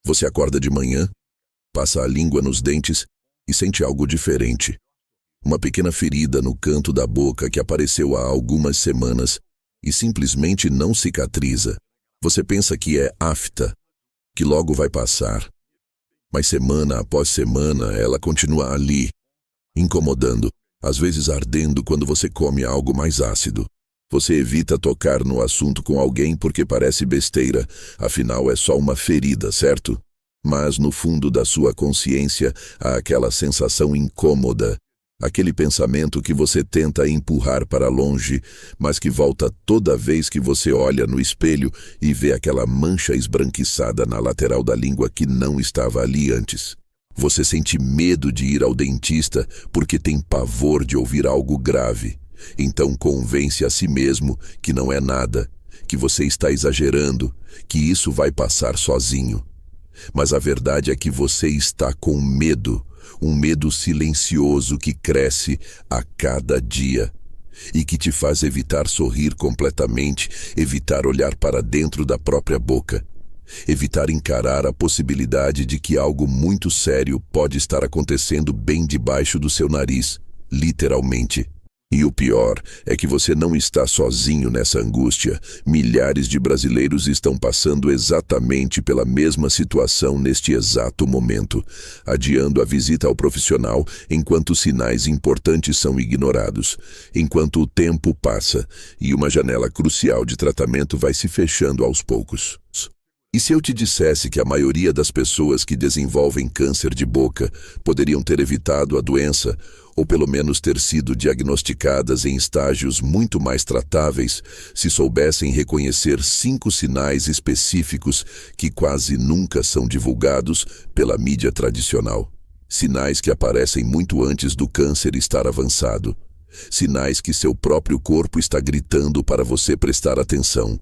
Você acorda de manhã, passa a língua nos dentes e sente algo diferente. Uma pequena ferida no canto da boca que apareceu há algumas semanas e simplesmente não cicatriza. Você pensa que é afta, que logo vai passar. Mas semana após semana ela continua ali, incomodando, às vezes ardendo quando você come algo mais ácido. Você evita tocar no assunto com alguém porque parece besteira, afinal é só uma ferida, certo? Mas no fundo da sua consciência há aquela sensação incômoda, aquele pensamento que você tenta empurrar para longe, mas que volta toda vez que você olha no espelho e vê aquela mancha esbranquiçada na lateral da língua que não estava ali antes. Você sente medo de ir ao dentista porque tem pavor de ouvir algo grave. Então convence a si mesmo que não é nada, que você está exagerando, que isso vai passar sozinho. Mas a verdade é que você está com medo, um medo silencioso que cresce a cada dia e que te faz evitar sorrir completamente, evitar olhar para dentro da própria boca, evitar encarar a possibilidade de que algo muito sério pode estar acontecendo bem debaixo do seu nariz, literalmente. E o pior é que você não está sozinho nessa angústia. Milhares de brasileiros estão passando exatamente pela mesma situação neste exato momento, adiando a visita ao profissional enquanto sinais importantes são ignorados, enquanto o tempo passa e uma janela crucial de tratamento vai se fechando aos poucos. E se eu te dissesse que a maioria das pessoas que desenvolvem câncer de boca poderiam ter evitado a doença, ou pelo menos ter sido diagnosticadas em estágios muito mais tratáveis, se soubessem reconhecer 5 sinais específicos que quase nunca são divulgados pela mídia tradicional. Sinais que aparecem muito antes do câncer estar avançado. Sinais que seu próprio corpo está gritando para você prestar atenção,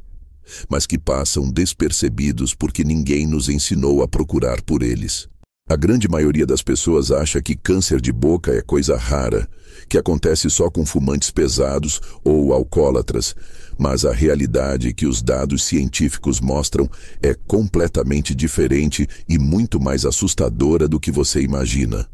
mas que passam despercebidos porque ninguém nos ensinou a procurar por eles. A grande maioria das pessoas acha que câncer de boca é coisa rara, que acontece só com fumantes pesados ou alcoólatras, mas a realidade que os dados científicos mostram é completamente diferente e muito mais assustadora do que você imagina.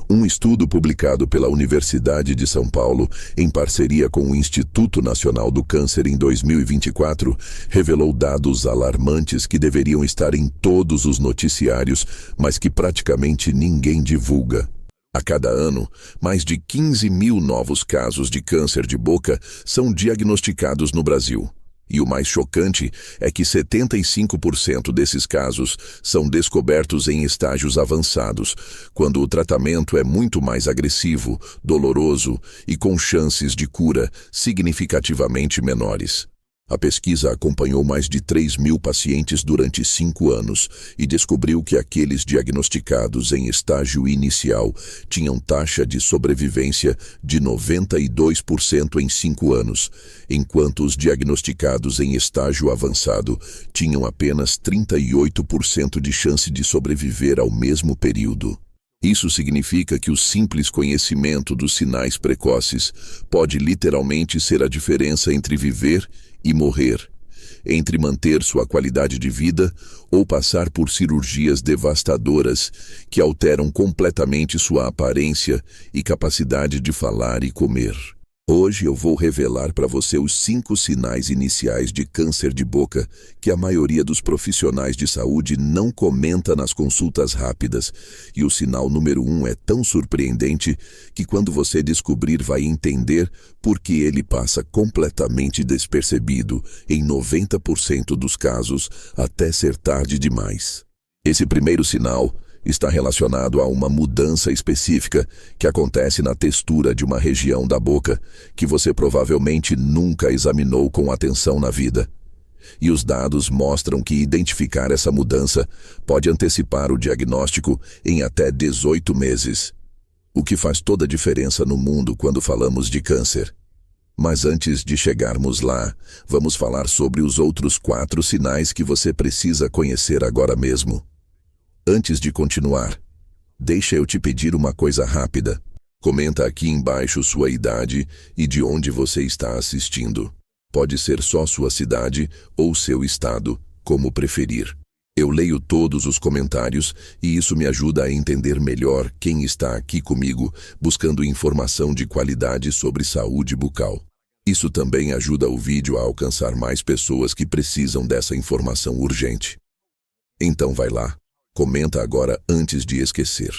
Um estudo publicado pela Universidade de São Paulo, em parceria com o Instituto Nacional do Câncer em 2024, revelou dados alarmantes que deveriam estar em todos os noticiários, mas que praticamente ninguém divulga. A cada ano, mais de 15 mil novos casos de câncer de boca são diagnosticados no Brasil. E o mais chocante é que 75% desses casos são descobertos em estágios avançados, quando o tratamento é muito mais agressivo, doloroso e com chances de cura significativamente menores. A pesquisa acompanhou mais de 3 mil pacientes durante 5 anos e descobriu que aqueles diagnosticados em estágio inicial tinham taxa de sobrevivência de 92% em 5 anos, enquanto os diagnosticados em estágio avançado tinham apenas 38% de chance de sobreviver ao mesmo período. Isso significa que o simples conhecimento dos sinais precoces pode literalmente ser a diferença entre viver e morrer, entre manter sua qualidade de vida ou passar por cirurgias devastadoras que alteram completamente sua aparência e capacidade de falar e comer. Hoje eu vou revelar para você os 5 sinais iniciais de câncer de boca que a maioria dos profissionais de saúde não comenta nas consultas rápidas. E o sinal número 1 é tão surpreendente que quando você descobrir vai entender por que ele passa completamente despercebido em 90% dos casos até ser tarde demais. Esse primeiro sinal está relacionado a uma mudança específica que acontece na textura de uma região da boca que você provavelmente nunca examinou com atenção na vida. E os dados mostram que identificar essa mudança pode antecipar o diagnóstico em até 18 meses, o que faz toda a diferença no mundo quando falamos de câncer. Mas antes de chegarmos lá, vamos falar sobre os outros 4 sinais que você precisa conhecer agora mesmo. Antes de continuar, deixa eu te pedir uma coisa rápida. Comenta aqui embaixo sua idade e de onde você está assistindo. Pode ser só sua cidade ou seu estado, como preferir. Eu leio todos os comentários e isso me ajuda a entender melhor quem está aqui comigo buscando informação de qualidade sobre saúde bucal. Isso também ajuda o vídeo a alcançar mais pessoas que precisam dessa informação urgente. Então vai lá, comenta agora antes de esquecer.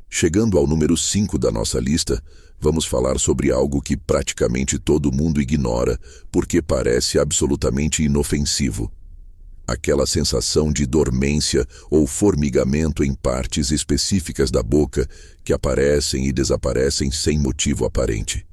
Chegando ao número 5 da nossa lista, vamos falar sobre algo que praticamente todo mundo ignora porque parece absolutamente inofensivo. Aquela sensação de dormência ou formigamento em partes específicas da boca que aparecem e desaparecem sem motivo aparente.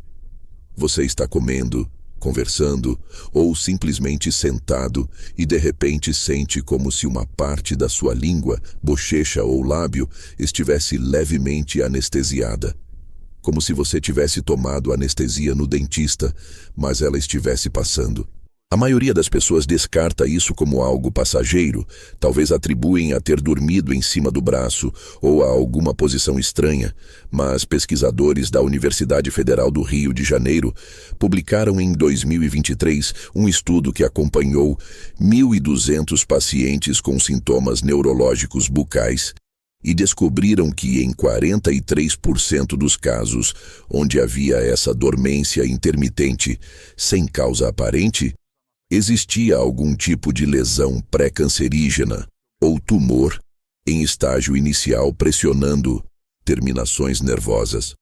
Você está comendo, conversando ou simplesmente sentado e de repente sente como se uma parte da sua língua, bochecha ou lábio estivesse levemente anestesiada. Como se você tivesse tomado anestesia no dentista, mas ela estivesse passando. A maioria das pessoas descarta isso como algo passageiro, talvez atribuem a ter dormido em cima do braço ou a alguma posição estranha, mas pesquisadores da Universidade Federal do Rio de Janeiro publicaram em 2023 um estudo que acompanhou 1.200 pacientes com sintomas neurológicos bucais e descobriram que em 43% dos casos onde havia essa dormência intermitente sem causa aparente, existia algum tipo de lesão pré-cancerígena ou tumor em estágio inicial pressionando terminações nervosas.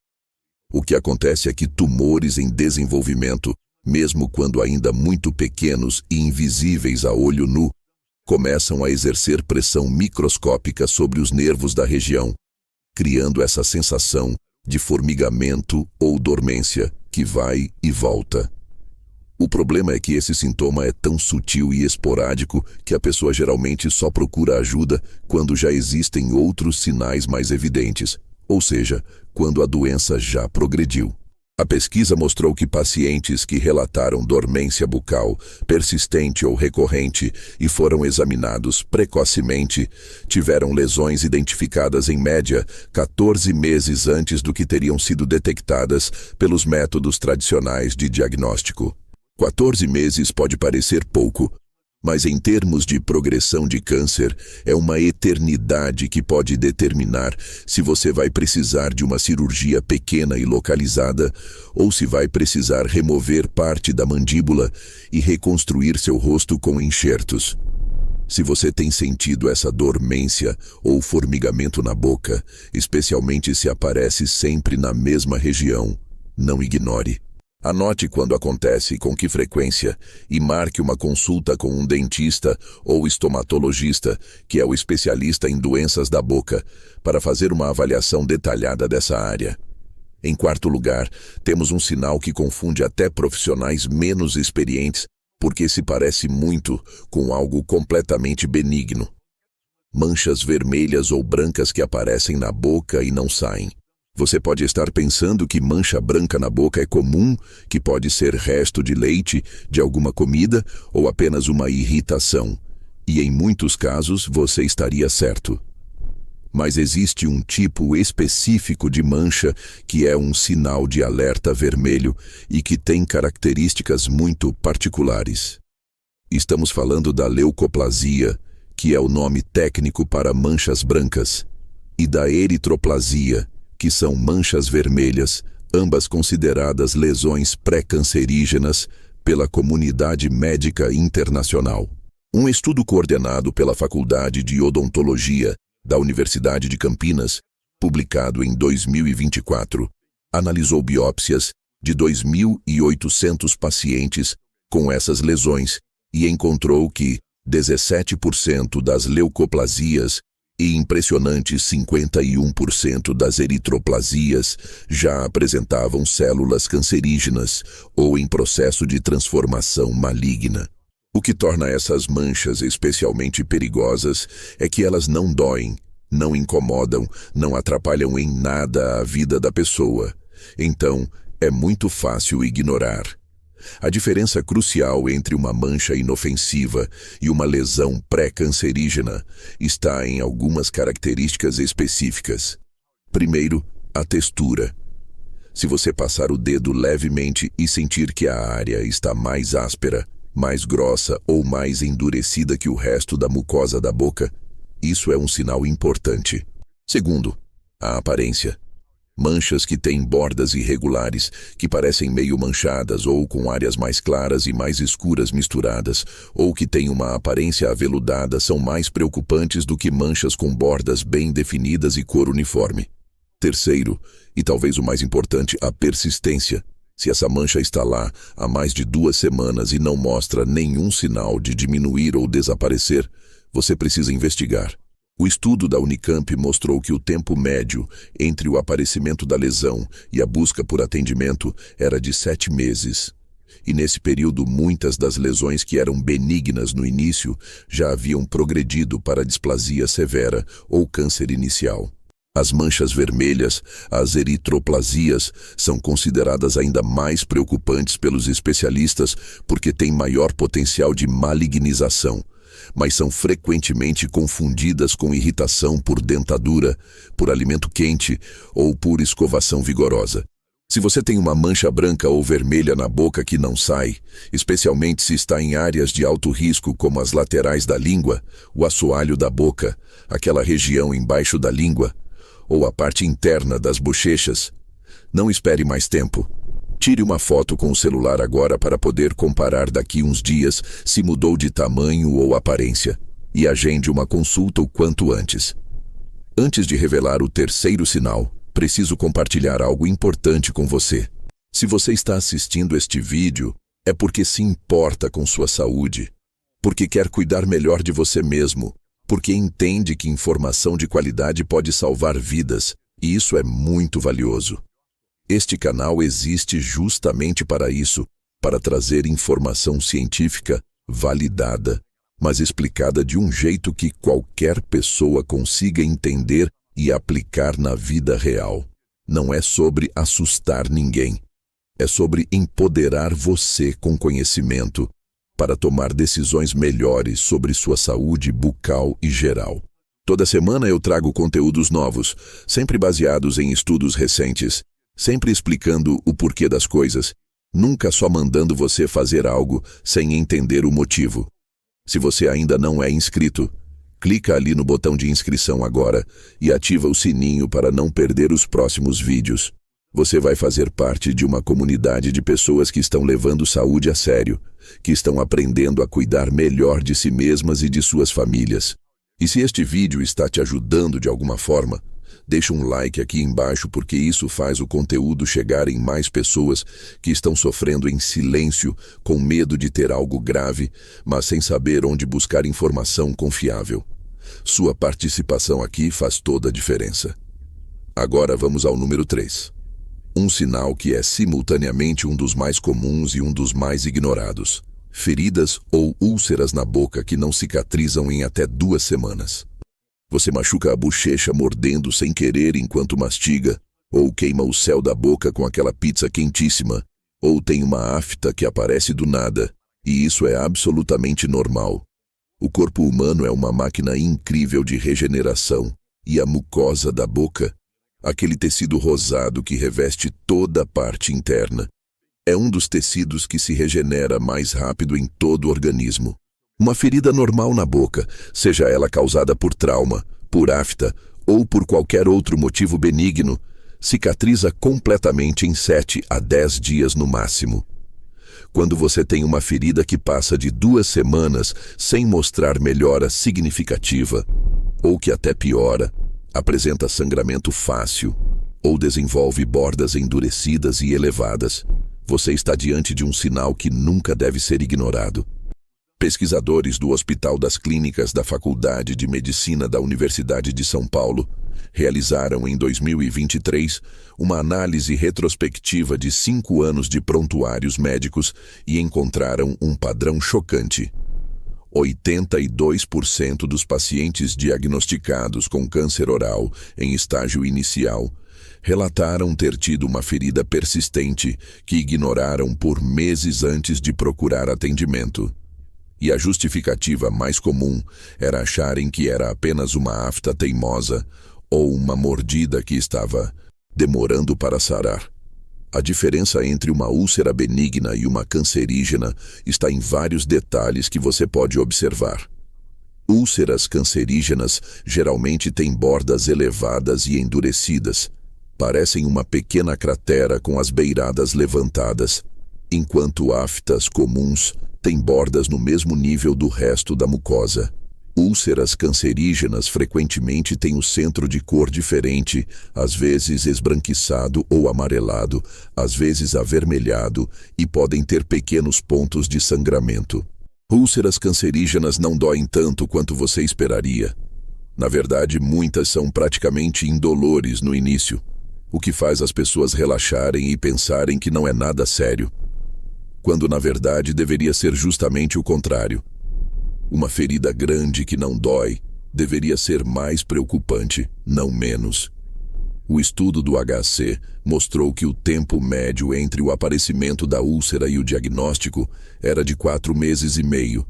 O que acontece é que tumores em desenvolvimento, mesmo quando ainda muito pequenos e invisíveis a olho nu, começam a exercer pressão microscópica sobre os nervos da região, criando essa sensação de formigamento ou dormência que vai e volta. O problema é que esse sintoma é tão sutil e esporádico que a pessoa geralmente só procura ajuda quando já existem outros sinais mais evidentes, ou seja, quando a doença já progrediu. A pesquisa mostrou que pacientes que relataram dormência bucal persistente ou recorrente e foram examinados precocemente tiveram lesões identificadas em média 14 meses antes do que teriam sido detectadas pelos métodos tradicionais de diagnóstico. 14 meses pode parecer pouco, mas em termos de progressão de câncer, é uma eternidade que pode determinar se você vai precisar de uma cirurgia pequena e localizada ou se vai precisar remover parte da mandíbula e reconstruir seu rosto com enxertos. Se você tem sentido essa dormência ou formigamento na boca, especialmente se aparece sempre na mesma região, não ignore. Anote quando acontece, com que frequência, e marque uma consulta com um dentista ou estomatologista, que é o especialista em doenças da boca, para fazer uma avaliação detalhada dessa área. Em quarto lugar, temos um sinal que confunde até profissionais menos experientes, porque se parece muito com algo completamente benigno. Manchas vermelhas ou brancas que aparecem na boca e não saem. Você pode estar pensando que mancha branca na boca é comum, que pode ser resto de leite, de alguma comida ou apenas uma irritação. E em muitos casos você estaria certo. Mas existe um tipo específico de mancha que é um sinal de alerta vermelho e que tem características muito particulares. Estamos falando da leucoplasia, que é o nome técnico para manchas brancas, e da eritroplasia, que são manchas vermelhas, ambas consideradas lesões pré-cancerígenas pela comunidade médica internacional. Um estudo coordenado pela Faculdade de Odontologia da Universidade de Campinas, publicado em 2024, analisou biópsias de 2.800 pacientes com essas lesões e encontrou que 17% das leucoplasias e impressionantes 51% das eritroplasias já apresentavam células cancerígenas ou em processo de transformação maligna. O que torna essas manchas especialmente perigosas é que elas não doem, não incomodam, não atrapalham em nada a vida da pessoa. Então, é muito fácil ignorar. A diferença crucial entre uma mancha inofensiva e uma lesão pré-cancerígena está em algumas características específicas. Primeiro, a textura. Se você passar o dedo levemente e sentir que a área está mais áspera, mais grossa ou mais endurecida que o resto da mucosa da boca, Isso é um sinal importante. Segundo, a aparência. Manchas que têm bordas irregulares, que parecem meio manchadas ou com áreas mais claras e mais escuras misturadas, ou que têm uma aparência aveludada são mais preocupantes do que manchas com bordas bem definidas e cor uniforme. Terceiro, e talvez o mais importante, a persistência. Se essa mancha está lá há mais de 2 semanas e não mostra nenhum sinal de diminuir ou desaparecer, você precisa investigar. O estudo da Unicamp mostrou que o tempo médio entre o aparecimento da lesão e a busca por atendimento era de 7 meses. E nesse período, muitas das lesões que eram benignas no início já haviam progredido para displasia severa ou câncer inicial. As manchas vermelhas, as eritroplasias, são consideradas ainda mais preocupantes pelos especialistas porque têm maior potencial de malignização, mas são frequentemente confundidas com irritação por dentadura, por alimento quente ou por escovação vigorosa. Se você tem uma mancha branca ou vermelha na boca que não sai, especialmente se está em áreas de alto risco como as laterais da língua, o assoalho da boca, aquela região embaixo da língua, ou a parte interna das bochechas, não espere mais tempo. Tire uma foto com o celular agora para poder comparar daqui uns dias se mudou de tamanho ou aparência, e agende uma consulta o quanto antes. Antes de revelar o terceiro sinal, preciso compartilhar algo importante com você. Se você está assistindo este vídeo, é porque se importa com sua saúde, porque quer cuidar melhor de você mesmo, porque entende que informação de qualidade pode salvar vidas, e isso é muito valioso. Este canal existe justamente para isso, para trazer informação científica validada, mas explicada de um jeito que qualquer pessoa consiga entender e aplicar na vida real. Não é sobre assustar ninguém. É sobre empoderar você com conhecimento para tomar decisões melhores sobre sua saúde bucal e geral. Toda semana eu trago conteúdos novos, sempre baseados em estudos recentes, sempre explicando o porquê das coisas, nunca só mandando você fazer algo sem entender o motivo. Se você ainda não é inscrito, clica ali no botão de inscrição agora e ativa o sininho para não perder os próximos vídeos. Você vai fazer parte de uma comunidade de pessoas que estão levando saúde a sério, que estão aprendendo a cuidar melhor de si mesmas e de suas famílias. E se este vídeo está te ajudando de alguma forma, deixa um like aqui embaixo porque isso faz o conteúdo chegar em mais pessoas que estão sofrendo em silêncio, com medo de ter algo grave, mas sem saber onde buscar informação confiável. Sua participação aqui faz toda a diferença. Agora vamos ao número 3. Um sinal que é simultaneamente um dos mais comuns e um dos mais ignorados. Feridas ou úlceras na boca que não cicatrizam em até 2 semanas. Você machuca a bochecha mordendo sem querer enquanto mastiga, ou queima o céu da boca com aquela pizza quentíssima, ou tem uma afta que aparece do nada, e isso é absolutamente normal. O corpo humano é uma máquina incrível de regeneração, e a mucosa da boca, aquele tecido rosado que reveste toda a parte interna, é um dos tecidos que se regenera mais rápido em todo o organismo. Uma ferida normal na boca, seja ela causada por trauma, por afta ou por qualquer outro motivo benigno, cicatriza completamente em 7 a 10 dias no máximo. Quando você tem uma ferida que passa de 2 semanas sem mostrar melhora significativa, ou que até piora, apresenta sangramento fácil, ou desenvolve bordas endurecidas e elevadas, você está diante de um sinal que nunca deve ser ignorado. Pesquisadores do Hospital das Clínicas da Faculdade de Medicina da Universidade de São Paulo realizaram em 2023 uma análise retrospectiva de 5 anos de prontuários médicos e encontraram um padrão chocante. 82% dos pacientes diagnosticados com câncer oral em estágio inicial relataram ter tido uma ferida persistente que ignoraram por meses antes de procurar atendimento. E a justificativa mais comum era acharem que era apenas uma afta teimosa ou uma mordida que estava demorando para sarar. A diferença entre uma úlcera benigna e uma cancerígena está em vários detalhes que você pode observar. Úlceras cancerígenas geralmente têm bordas elevadas e endurecidas. Parecem uma pequena cratera com as beiradas levantadas, enquanto aftas comuns têm bordas no mesmo nível do resto da mucosa. Úlceras cancerígenas frequentemente têm o centro de cor diferente, às vezes esbranquiçado ou amarelado, às vezes avermelhado, e podem ter pequenos pontos de sangramento. Úlceras cancerígenas não doem tanto quanto você esperaria. Na verdade, muitas são praticamente indolores no início, o que faz as pessoas relaxarem e pensarem que não é nada sério, quando na verdade deveria ser justamente o contrário. Uma ferida grande que não dói deveria ser mais preocupante, não menos. O estudo do HC mostrou que o tempo médio entre o aparecimento da úlcera e o diagnóstico era de 4 meses e meio,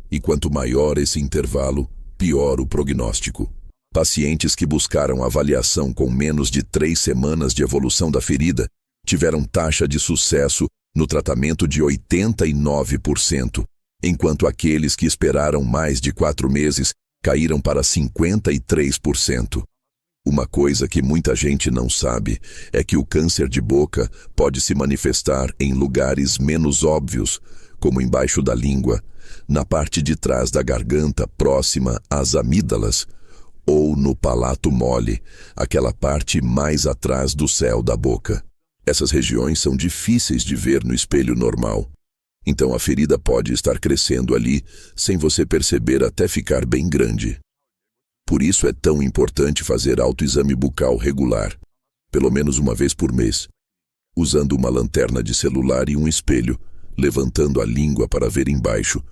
e quanto maior esse intervalo, pior o prognóstico. Pacientes que buscaram avaliação com menos de 3 semanas de evolução da ferida tiveram taxa de sucesso no tratamento de 89%, enquanto aqueles que esperaram mais de 4 meses caíram para 53%. Uma coisa que muita gente não sabe é que o câncer de boca pode se manifestar em lugares menos óbvios, como embaixo da língua, na parte de trás da garganta próxima às amígdalas, ou no palato mole, aquela parte mais atrás do céu da boca. Essas regiões são difíceis de ver no espelho normal. Então a ferida pode estar crescendo ali sem você perceber até ficar bem grande. Por isso é tão importante fazer autoexame bucal regular, pelo menos uma vez por mês, usando uma lanterna de celular e um espelho, levantando a língua para ver embaixo,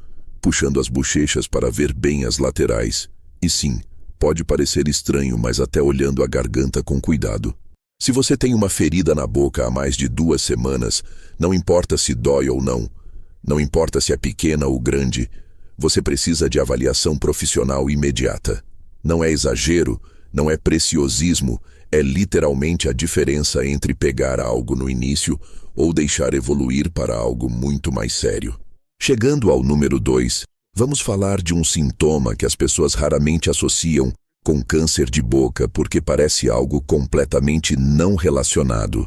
puxando as bochechas para ver bem as laterais. E sim, pode parecer estranho, mas até olhando a garganta com cuidado. Se você tem uma ferida na boca há mais de 2 semanas, não importa se dói ou não, não importa se é pequena ou grande, você precisa de avaliação profissional imediata. Não é exagero, não é preciosismo, é literalmente a diferença entre pegar algo no início ou deixar evoluir para algo muito mais sério. Chegando ao número 2, vamos falar de um sintoma que as pessoas raramente associam com câncer de boca porque parece algo completamente não relacionado.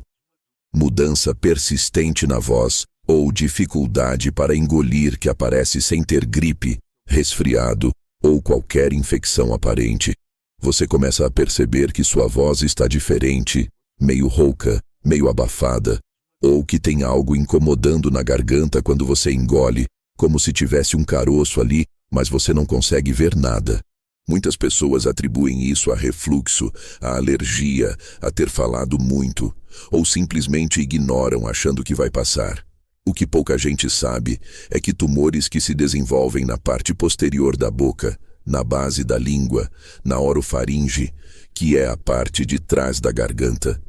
Mudança persistente na voz ou dificuldade para engolir que aparece sem ter gripe, resfriado ou qualquer infecção aparente. Você começa a perceber que sua voz está diferente, meio rouca, meio abafada, ou que tem algo incomodando na garganta quando você engole, como se tivesse um caroço ali, mas você não consegue ver nada. Muitas pessoas atribuem isso a refluxo, a alergia, a ter falado muito, ou simplesmente ignoram achando que vai passar. O que pouca gente sabe é que tumores que se desenvolvem na parte posterior da boca, na base da língua, na orofaringe, que é a parte de trás da garganta,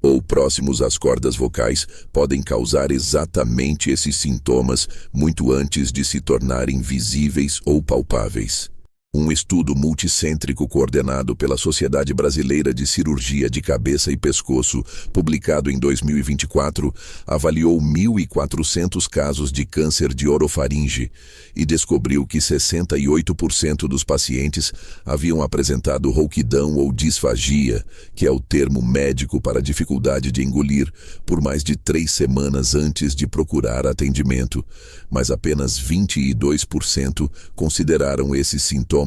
ou próximos às cordas vocais, podem causar exatamente esses sintomas muito antes de se tornarem visíveis ou palpáveis. Um estudo multicêntrico coordenado pela Sociedade Brasileira de Cirurgia de Cabeça e Pescoço, publicado em 2024, avaliou 1.400 casos de câncer de orofaringe e descobriu que 68% dos pacientes haviam apresentado rouquidão ou disfagia, que é o termo médico para dificuldade de engolir, por mais de 3 semanas antes de procurar atendimento, mas apenas 22% consideraram esses sintomas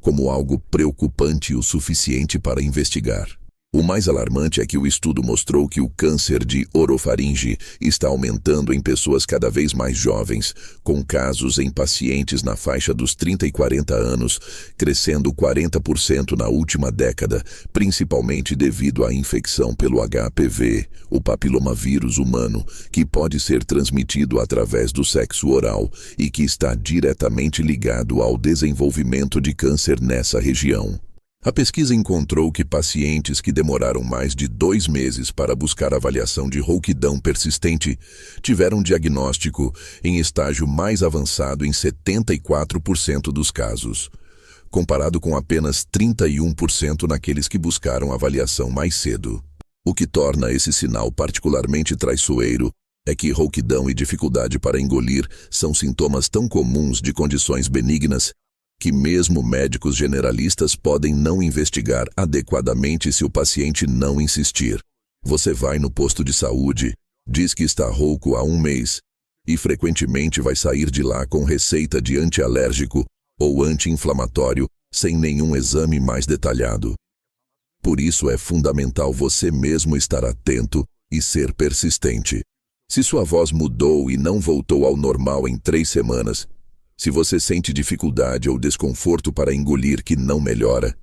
como algo preocupante o suficiente para investigar. O mais alarmante é que o estudo mostrou que o câncer de orofaringe está aumentando em pessoas cada vez mais jovens, com casos em pacientes na faixa dos 30 e 40 anos, crescendo 40% na última década, principalmente devido à infecção pelo HPV, o papilomavírus humano, que pode ser transmitido através do sexo oral e que está diretamente ligado ao desenvolvimento de câncer nessa região. A pesquisa encontrou que pacientes que demoraram mais de 2 meses para buscar avaliação de rouquidão persistente tiveram diagnóstico em estágio mais avançado em 74% dos casos, comparado com apenas 31% naqueles que buscaram avaliação mais cedo. O que torna esse sinal particularmente traiçoeiro é que rouquidão e dificuldade para engolir são sintomas tão comuns de condições benignas que mesmo médicos generalistas podem não investigar adequadamente se o paciente não insistir. Você vai no posto de saúde, diz que está rouco há 1 mês e frequentemente vai sair de lá com receita de antialérgico ou anti-inflamatório sem nenhum exame mais detalhado. Por isso é fundamental você mesmo estar atento e ser persistente. Se sua voz mudou e não voltou ao normal em 3 semanas, se você sente dificuldade ou desconforto para engolir que não melhora,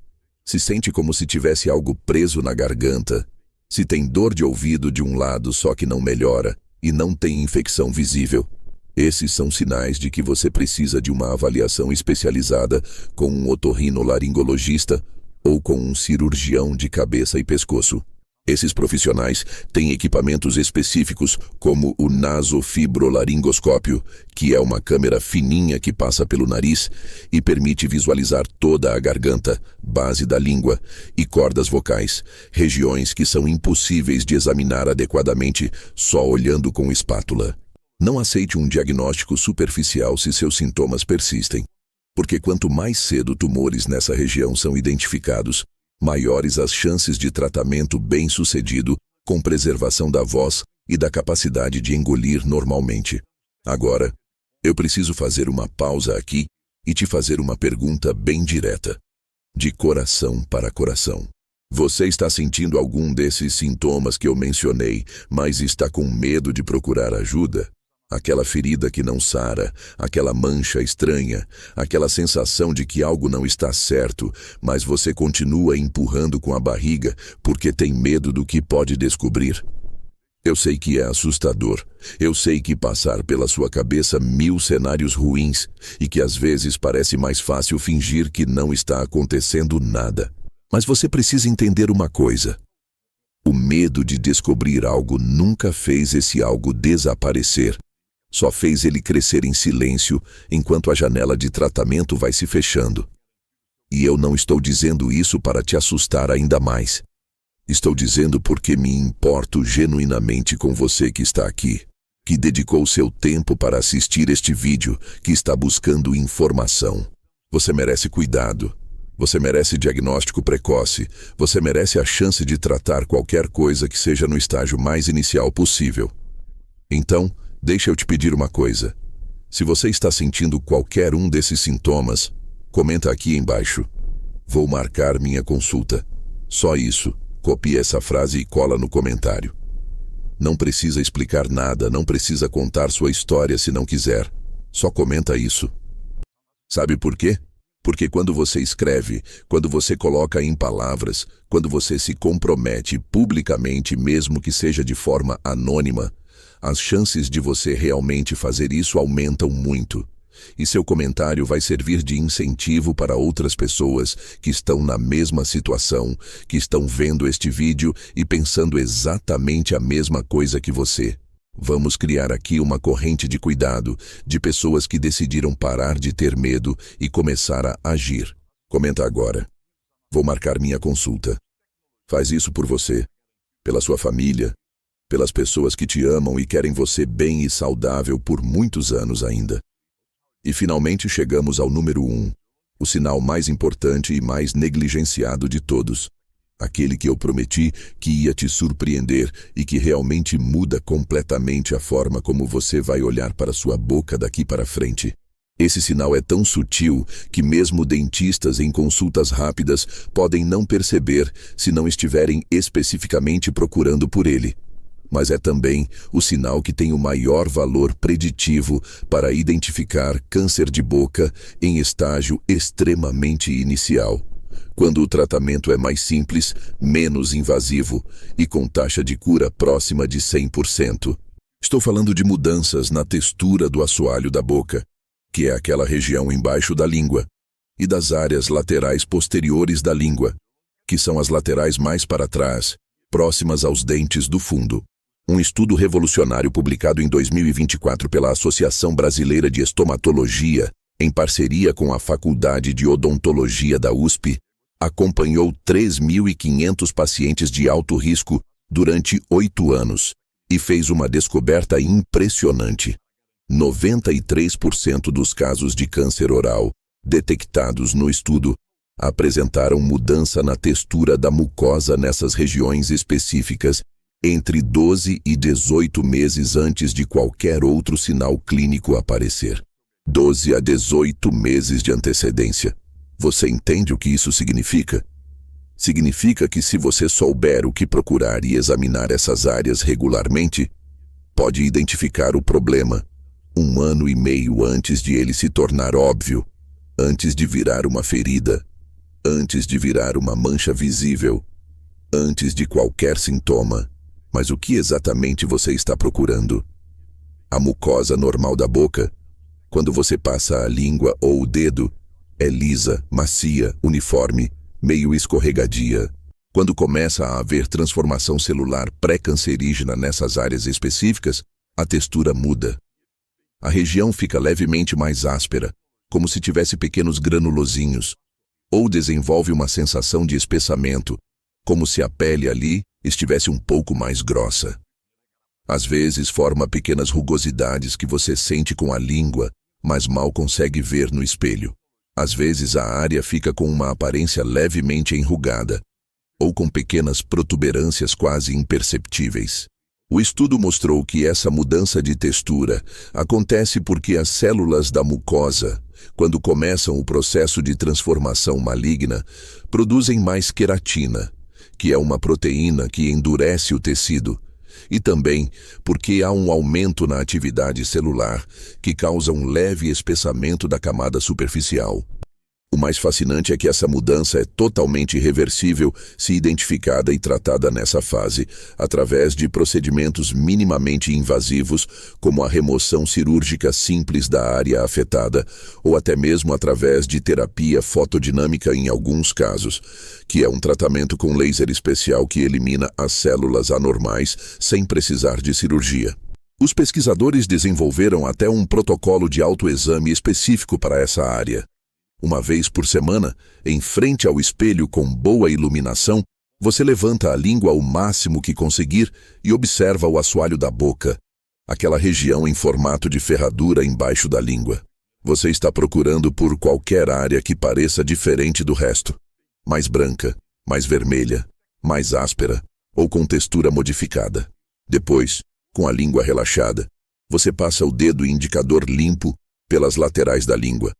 se sente como se tivesse algo preso na garganta, se tem dor de ouvido de um lado só que não melhora e não tem infecção visível, esses são sinais de que você precisa de uma avaliação especializada com um otorrinolaringologista ou com um cirurgião de cabeça e pescoço. Esses profissionais têm equipamentos específicos como o nasofibrolaringoscópio, que é uma câmera fininha que passa pelo nariz e permite visualizar toda a garganta, base da língua e cordas vocais, regiões que são impossíveis de examinar adequadamente só olhando com espátula. Não aceite um diagnóstico superficial se seus sintomas persistem, porque quanto mais cedo tumores nessa região são identificados, maiores as chances de tratamento bem-sucedido com preservação da voz e da capacidade de engolir normalmente. Agora, eu preciso fazer uma pausa aqui e te fazer uma pergunta bem direta, de coração para coração. Você está sentindo algum desses sintomas que eu mencionei, mas está com medo de procurar ajuda? Aquela ferida que não sara, aquela mancha estranha, aquela sensação de que algo não está certo, mas você continua empurrando com a barriga porque tem medo do que pode descobrir. Eu sei que é assustador, eu sei que passar pela sua cabeça 1000 cenários ruins e que às vezes parece mais fácil fingir que não está acontecendo nada. Mas você precisa entender uma coisa. O medo de descobrir algo nunca fez esse algo desaparecer. Só fez ele crescer em silêncio enquanto a janela de tratamento vai se fechando. E eu não estou dizendo isso para te assustar ainda mais. Estou dizendo porque me importo genuinamente com você que está aqui, que dedicou seu tempo para assistir este vídeo, que está buscando informação. Você merece cuidado. Você merece diagnóstico precoce. Você merece a chance de tratar qualquer coisa que seja no estágio mais inicial possível. Então, deixa eu te pedir uma coisa. Se você está sentindo qualquer um desses sintomas, comenta aqui embaixo. Vou marcar minha consulta. Só isso. Copie essa frase e cola no comentário. Não precisa explicar nada, não precisa contar sua história se não quiser. Só comenta isso. Sabe por quê? Porque quando você escreve, quando você coloca em palavras, quando você se compromete publicamente, mesmo que seja de forma anônima, as chances de você realmente fazer isso aumentam muito. E seu comentário vai servir de incentivo para outras pessoas que estão na mesma situação, que estão vendo este vídeo e pensando exatamente a mesma coisa que você. Vamos criar aqui uma corrente de cuidado, de pessoas que decidiram parar de ter medo e começar a agir. Comenta agora. Vou marcar minha consulta. Faz isso por você, pela sua família, pelas pessoas que te amam e querem você bem e saudável por muitos anos ainda. E finalmente chegamos ao número 1, o sinal mais importante e mais negligenciado de todos. Aquele que eu prometi que ia te surpreender e que realmente muda completamente a forma como você vai olhar para sua boca daqui para frente. Esse sinal é tão sutil que mesmo dentistas em consultas rápidas podem não perceber se não estiverem especificamente procurando por ele. Mas é também o sinal que tem o maior valor preditivo para identificar câncer de boca em estágio extremamente inicial, quando o tratamento é mais simples, menos invasivo e com taxa de cura próxima de 100%. Estou falando de mudanças na textura do assoalho da boca, que é aquela região embaixo da língua, e das áreas laterais posteriores da língua, que são as laterais mais para trás, próximas aos dentes do fundo. Um estudo revolucionário publicado em 2024 pela Associação Brasileira de Estomatologia, em parceria com a Faculdade de Odontologia da USP, acompanhou 3.500 pacientes de alto risco durante 8 anos e fez uma descoberta impressionante. 93% dos casos de câncer oral detectados no estudo apresentaram mudança na textura da mucosa nessas regiões específicas entre 12 e 18 meses antes de qualquer outro sinal clínico aparecer. 12 a 18 meses de antecedência. Você entende o que isso significa? Significa que se você souber o que procurar e examinar essas áreas regularmente, pode identificar o problema 1 ano e meio antes de ele se tornar óbvio, antes de virar uma ferida, antes de virar uma mancha visível, antes de qualquer sintoma. Mas o que exatamente você está procurando? A mucosa normal da boca, quando você passa a língua ou o dedo, é lisa, macia, uniforme, meio escorregadia. Quando começa a haver transformação celular pré-cancerígena nessas áreas específicas, a textura muda. A região fica levemente mais áspera, como se tivesse pequenos granulozinhos, ou desenvolve uma sensação de espessamento, como se a pele ali estivesse um pouco mais grossa. Às vezes forma pequenas rugosidades que você sente com a língua, mas mal consegue ver no espelho. Às vezes a área fica com uma aparência levemente enrugada, ou com pequenas protuberâncias quase imperceptíveis. O estudo mostrou que essa mudança de textura acontece porque as células da mucosa, quando começam o processo de transformação maligna, produzem mais queratina, que é uma proteína que endurece o tecido, e também porque há um aumento na atividade celular que causa um leve espessamento da camada superficial. O mais fascinante é que essa mudança é totalmente reversível se identificada e tratada nessa fase, através de procedimentos minimamente invasivos, como a remoção cirúrgica simples da área afetada, ou até mesmo através de terapia fotodinâmica em alguns casos, que é um tratamento com laser especial que elimina as células anormais sem precisar de cirurgia. Os pesquisadores desenvolveram até um protocolo de autoexame específico para essa área. Uma vez por semana, em frente ao espelho com boa iluminação, você levanta a língua o máximo que conseguir e observa o assoalho da boca, aquela região em formato de ferradura embaixo da língua. Você está procurando por qualquer área que pareça diferente do resto. Mais branca, mais vermelha, mais áspera ou com textura modificada. Depois, com a língua relaxada, você passa o dedo indicador limpo pelas laterais da língua,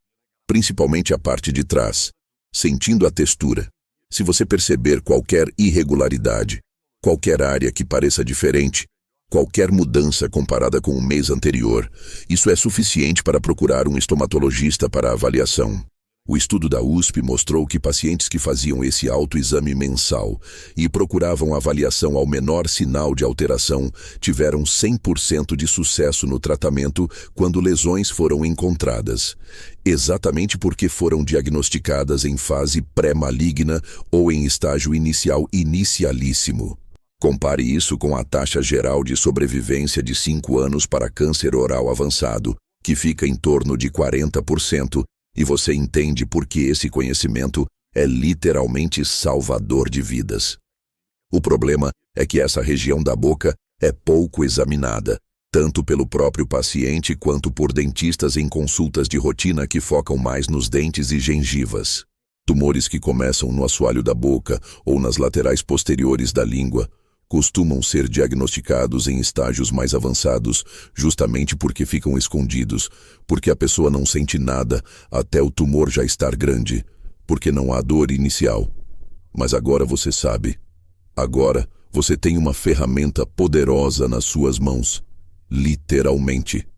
principalmente a parte de trás, sentindo a textura. Se você perceber qualquer irregularidade, qualquer área que pareça diferente, qualquer mudança comparada com o mês anterior, isso é suficiente para procurar um estomatologista para avaliação. O estudo da USP mostrou que pacientes que faziam esse autoexame mensal e procuravam avaliação ao menor sinal de alteração tiveram 100% de sucesso no tratamento quando lesões foram encontradas, exatamente porque foram diagnosticadas em fase pré-maligna ou em estágio inicial inicialíssimo. Compare isso com a taxa geral de sobrevivência de 5 anos para câncer oral avançado, que fica em torno de 40%, e você entende por que esse conhecimento é literalmente salvador de vidas. O problema é que essa região da boca é pouco examinada, tanto pelo próprio paciente quanto por dentistas em consultas de rotina que focam mais nos dentes e gengivas. Tumores que começam no assoalho da boca ou nas laterais posteriores da língua costumam ser diagnosticados em estágios mais avançados justamente porque ficam escondidos, porque a pessoa não sente nada até o tumor já estar grande, porque não há dor inicial. Mas agora você sabe. Agora você tem uma ferramenta poderosa nas suas mãos, literalmente.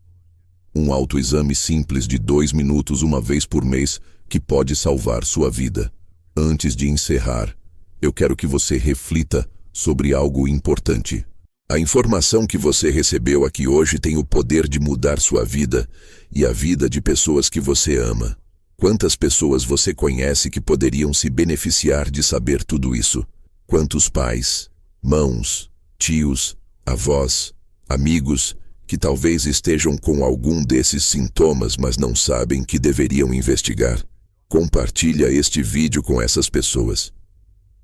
Um autoexame simples de 2 minutos uma vez por mês que pode salvar sua vida. Antes de encerrar, eu quero que você reflita sobre algo importante. A informação que você recebeu aqui hoje tem o poder de mudar sua vida e a vida de pessoas que você ama. Quantas pessoas você conhece que poderiam se beneficiar de saber tudo isso? Quantos pais, mãos, tios, avós, amigos que talvez estejam com algum desses sintomas, mas não sabem que deveriam investigar? Compartilha este vídeo com essas pessoas.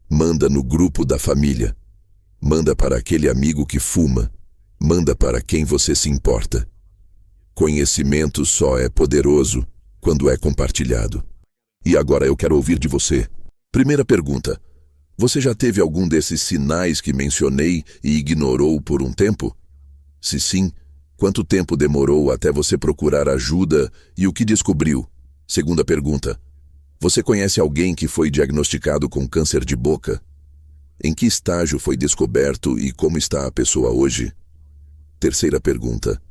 Manda no grupo da família. Manda para aquele amigo que fuma. Manda para quem você se importa. Conhecimento só é poderoso quando é compartilhado. E agora eu quero ouvir de você. Primeira pergunta. Você já teve algum desses sinais que mencionei e ignorou por um tempo? Se sim, quanto tempo demorou até você procurar ajuda e o que descobriu? Segunda pergunta. Você conhece alguém que foi diagnosticado com câncer de boca? Em que estágio foi descoberto e como está a pessoa hoje? Terceira pergunta.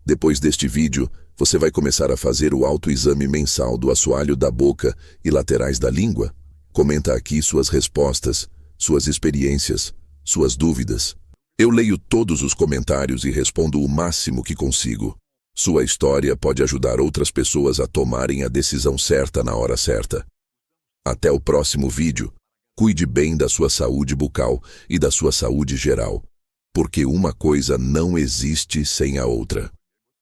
Depois deste vídeo, você vai começar a fazer o autoexame mensal do assoalho da boca e laterais da língua? Comenta aqui suas respostas, suas experiências, suas dúvidas. Eu leio todos os comentários e respondo o máximo que consigo. Sua história pode ajudar outras pessoas a tomarem a decisão certa na hora certa. Até o próximo vídeo. Cuide bem da sua saúde bucal e da sua saúde geral, porque uma coisa não existe sem a outra.